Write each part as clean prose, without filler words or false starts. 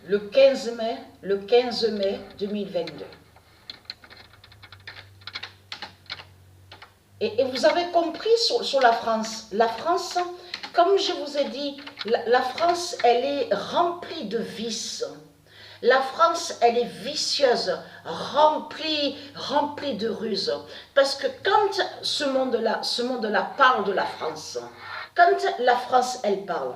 le 15 mai 2022. Et vous avez compris sur la France. La France, comme je vous ai dit, la France, elle est remplie de vices. La France, elle est vicieuse, remplie de ruses. Parce que quand ce monde-là parle de la France, quand la France, elle parle,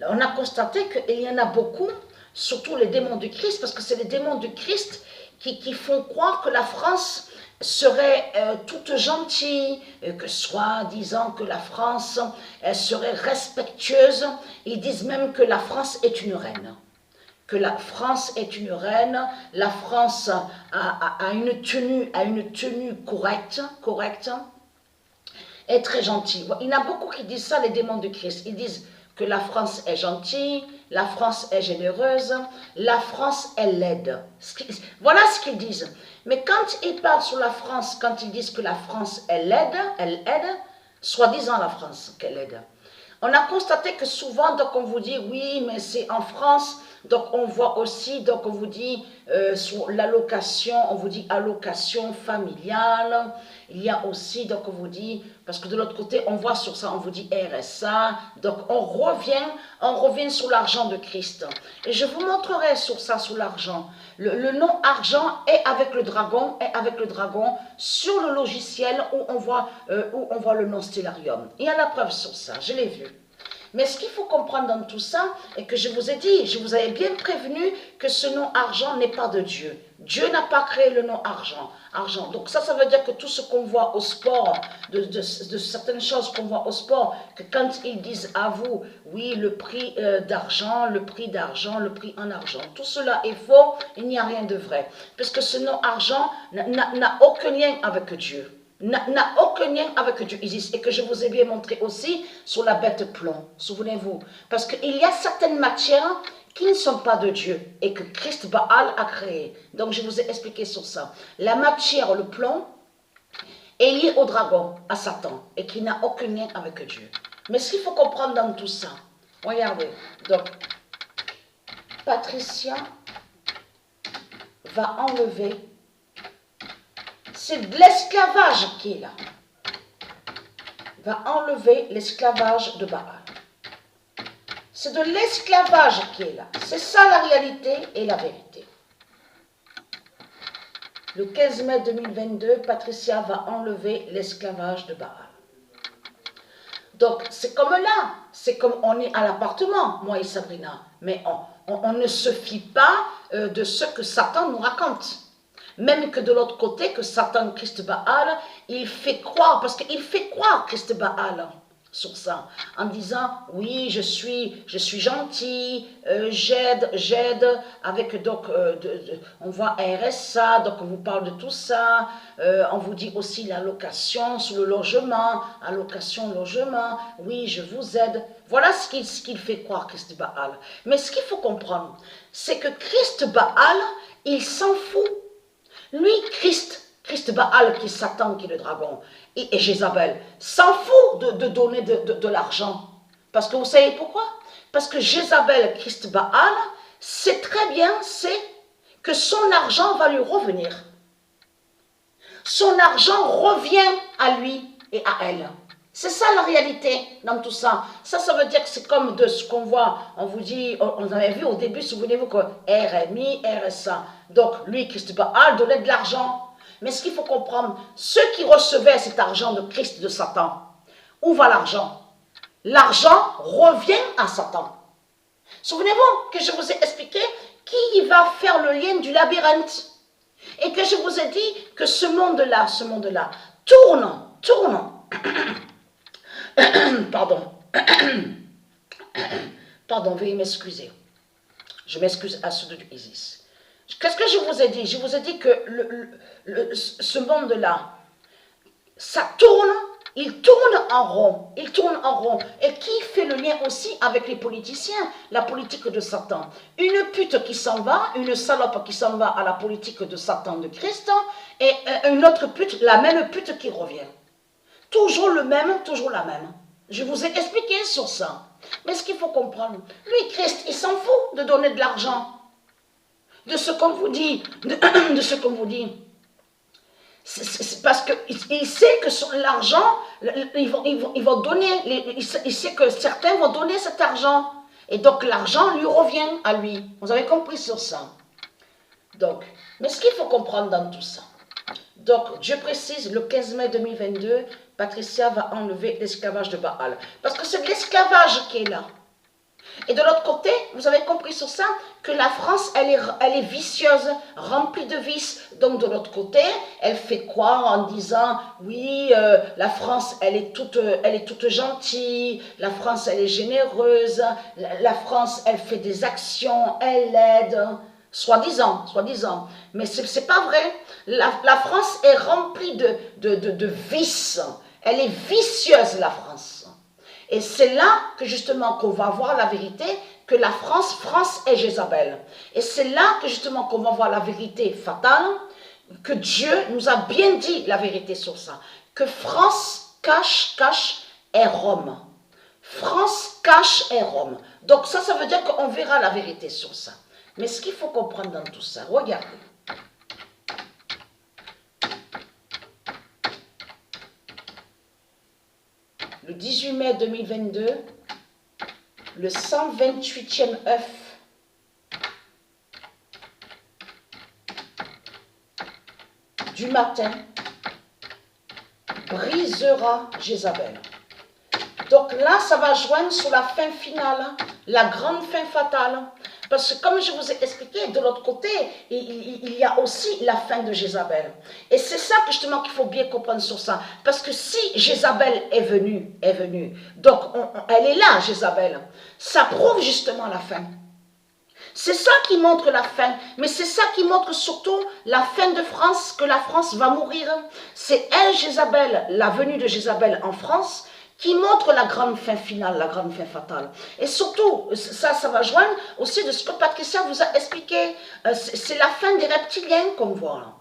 on a constaté qu'il y en a beaucoup, surtout les démons du Christ, parce que c'est les démons du Christ qui font croire que la France serait toute gentille, que soi-disant que la France elle serait respectueuse. Ils disent même que la France est une reine. Que la France est une reine, la France a une tenue correcte, est très gentille. Il y en a beaucoup qui disent ça, les démons de Christ. Ils disent que la France est gentille, la France est généreuse, la France est laide. Voilà ce qu'ils disent. Mais quand ils parlent sur la France, quand ils disent que la France est laide, elle aide, soi-disant la France qu'elle aide. On a constaté que souvent, donc on vous dit, oui, mais c'est en France, donc on voit aussi, donc on vous dit, sur l'allocation, on vous dit allocation familiale, il y a aussi, donc on vous dit, parce que de l'autre côté, on voit sur ça, on vous dit RSA, donc on revient sur l'argent de Christ. Et je vous montrerai sur ça, sur l'argent. Le nom argent est avec le dragon, sur le logiciel où on voit le nom stellarium. Il y a la preuve sur ça, je l'ai vu. Mais ce qu'il faut comprendre dans tout ça, et que je vous ai dit, je vous avais bien prévenu que ce nom argent n'est pas de Dieu. Dieu n'a pas créé le nom argent. Donc ça veut dire que tout ce qu'on voit au sport, de certaines choses qu'on voit au sport, que quand ils disent à vous, oui, le prix d'argent, le prix en argent, tout cela est faux, il n'y a rien de vrai. Parce que ce nom argent n'a aucun lien avec Dieu. N'a aucun lien avec Dieu Isis, et que je vous ai bien montré aussi sur la bête plomb, souvenez-vous, parce qu'il y a certaines matières qui ne sont pas de Dieu et que Christ Baal a créé. Donc je vous ai expliqué sur ça. La matière, le plomb, est liée au dragon, à Satan, et qui n'a aucun lien avec Dieu. Mais ce qu'il faut comprendre dans tout ça, regardez, donc Patricia va enlever. C'est de l'esclavage qui est là. Va enlever l'esclavage de Baal. C'est de l'esclavage qui est là. C'est ça la réalité et la vérité. Le 15 mai 2022, Patricia va enlever l'esclavage de Baal. Donc, c'est comme là. C'est comme on est à l'appartement, moi et Sabrina. Mais on ne se fie pas de ce que Satan nous raconte. Même que de l'autre côté, que Satan, Christ Baal, il fait croire, parce qu'il fait croire Christ Baal sur ça, en disant, oui, je suis gentil, j'aide, avec donc, on voit RSA, donc on vous parle de tout ça, on vous dit aussi l'allocation sur le logement, allocation logement, oui, je vous aide. Voilà ce qu'il fait croire Christ Baal. Mais ce qu'il faut comprendre, c'est que Christ Baal, il s'en fout. Lui, Christ Baal, qui est Satan, qui est le dragon, et Jézabel, s'en fout de donner de l'argent. Parce que vous savez pourquoi? Parce que Jézabel, Christ Baal, sait très bien, que son argent va lui revenir. Son argent revient à lui et à elle. C'est ça la réalité dans tout ça. Ça veut dire que c'est comme de ce qu'on voit, on vous dit, on avait vu au début, souvenez-vous que RMI, RSA. Donc lui, Christ Baal, donnait de l'argent. Mais ce qu'il faut comprendre, ceux qui recevaient cet argent de Christ, de Satan, où va l'argent? L'argent revient à Satan. Souvenez-vous que je vous ai expliqué qui va faire le lien du labyrinthe. Et que je vous ai dit que ce monde-là, tourne. Pardon, veuillez m'excuser. Je m'excuse à ceux de Isis. Qu'est-ce que je vous ai dit? Je vous ai dit que ce monde-là, ça tourne, il tourne en rond. Et qui fait le lien aussi avec les politiciens, la politique de Satan? Une pute qui s'en va, une salope qui s'en va à la politique de Satan, de Christ, et une autre pute, la même pute qui revient. Toujours le même, toujours la même. Je vous ai expliqué sur ça. Mais ce qu'il faut comprendre, lui, Christ, il s'en fout de donner de l'argent. de ce qu'on vous dit, de ce qu'on vous dit. C'est parce qu'il sait que l'argent, ils vont donner, il sait que certains vont donner cet argent. Et donc l'argent lui revient à lui. Vous avez compris sur ça. Donc, mais ce qu'il faut comprendre dans tout ça. Donc, je précise, le 15 mai 2022, Patricia va enlever l'esclavage de Baal. Parce que c'est l'esclavage qui est là. Et de l'autre côté, vous avez compris sur ça, que la France, elle est vicieuse, remplie de vices. Donc de l'autre côté, elle fait quoi en disant, oui, la France, elle est toute gentille, la France, elle est généreuse, la France, elle fait des actions, elle aide, soi-disant. Mais c'est pas vrai. La France est remplie de vices. Elle est vicieuse, la France. Et c'est là que justement qu'on va voir la vérité, que la France est Jézabel. Et c'est là que justement qu'on va voir la vérité fatale, que Dieu nous a bien dit la vérité sur ça. Que France cache est Rome. France cache est Rome. Donc ça veut dire qu'on verra la vérité sur ça. Mais ce qu'il faut comprendre dans tout ça, regardez. Le 18 mai 2022, le 128e œuf du matin brisera Jézabel. Donc là, ça va joindre sur la fin finale, la grande fin fatale. Parce que comme je vous ai expliqué, de l'autre côté, il y a aussi la fin de Jézabel. Et c'est ça que justement qu'il faut bien comprendre sur ça. Parce que si Jézabel est venue, donc elle est là, Jézabel, ça prouve justement la fin. C'est ça qui montre la fin, mais c'est ça qui montre surtout la fin de France, que la France va mourir. C'est elle, Jézabel, la venue de Jézabel en France, qui montre la grande fin finale, la grande fin fatale. Et surtout, ça va joindre aussi de ce que Patricia vous a expliqué. C'est la fin des reptiliens qu'on voit là.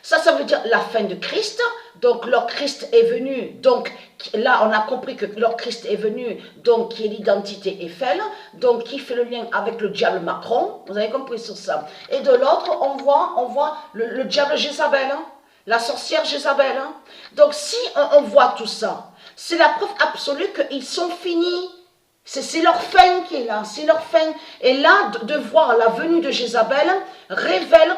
Ça veut dire la fin de Christ. Donc, leur Christ est venu. Donc, là, on a compris que leur Christ est venu. Donc, qui est l'identité Eiffel. Donc, qui fait le lien avec le diable Macron. Vous avez compris sur ça. Et de l'autre, on voit le diable Jézabel. Hein, la sorcière Jézabel. Hein. Donc, si on voit tout ça, c'est la preuve absolue qu'ils sont finis. C'est leur fin qui est là. C'est leur fin. Et là, de voir la venue de Jézabel révèle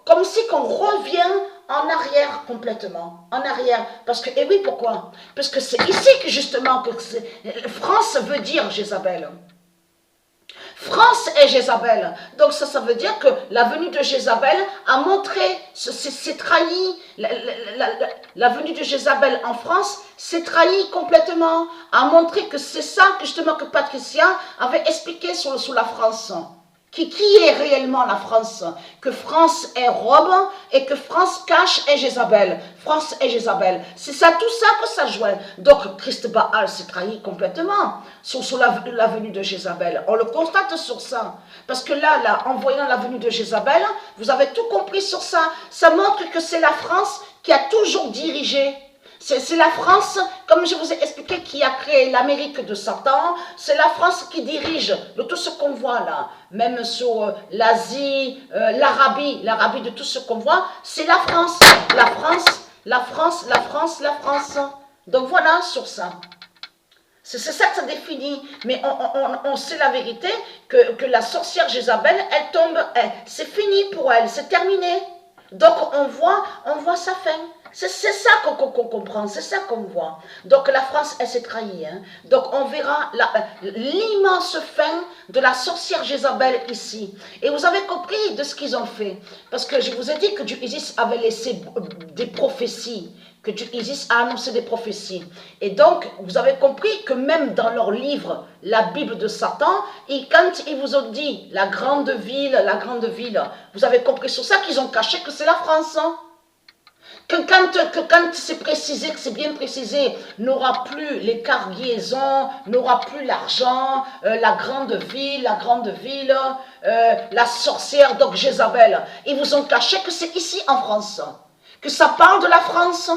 comme si qu'on revient en arrière complètement. En arrière. Parce que, et oui, pourquoi? Parce que c'est ici que justement, France veut dire Jézabel. France est Jézabel. Donc ça veut dire que la venue de Jézabel a montré, c'est trahi, la venue de Jézabel en France s'est trahi complètement, a montré que c'est ça que justement que Patricia avait expliqué sur la France. Qui est réellement la France? Que France est Rome et que France cache est Jézabel. France est Jézabel. C'est ça, tout ça que ça joint. Donc Christ Baal s'est trahi complètement sur la venue de Jézabel. On le constate sur ça. Parce que là, en voyant la venue de Jézabel, vous avez tout compris sur ça. Ça montre que c'est la France qui a toujours dirigé. C'est la France, comme je vous ai expliqué, qui a créé l'Amérique de Satan. C'est la France qui dirige de tout ce qu'on voit là. Même sur l'Asie, l'Arabie de tout ce qu'on voit. C'est la France. La France. Donc voilà sur ça. C'est ça que ça définit. Mais on sait la vérité que la sorcière Jézabel, elle tombe. C'est fini pour elle. C'est terminé. Donc on voit sa fin. C'est ça qu'on comprend, c'est ça qu'on voit. Donc la France, elle s'est trahie. Hein. Donc on verra l'immense fin de la sorcière Jézabel ici. Et vous avez compris de ce qu'ils ont fait. Parce que je vous ai dit que Dieu Isis avait laissé des prophéties. Que Dieu Isis a annoncé des prophéties. Et donc, vous avez compris que même dans leur livre, la Bible de Satan, et quand ils vous ont dit la grande ville, vous avez compris sur ça qu'ils ont caché que c'est la France. Hein. Quand c'est précisé, que c'est bien précisé, n'aura plus les cargaisons, n'aura plus l'argent, la grande ville, la sorcière, donc Jézabel. Ils vous ont caché que c'est ici en France, que ça parle de la France.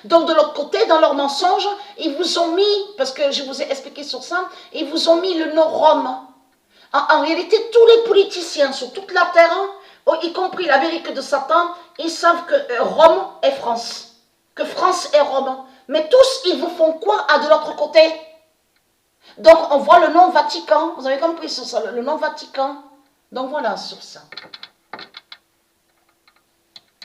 Donc de l'autre côté, dans leur mensonge, ils vous ont mis, parce que je vous ai expliqué sur ça, ils vous ont mis le nom Rome. En réalité, tous les politiciens sur toute la terre, y compris l'Amérique de Satan, ils savent que Rome est France, que France est Rome. Mais tous, ils vous font quoi à de l'autre côté? Donc, on voit le nom Vatican. Vous avez compris sur ça, le nom Vatican. Donc, voilà, sur ça.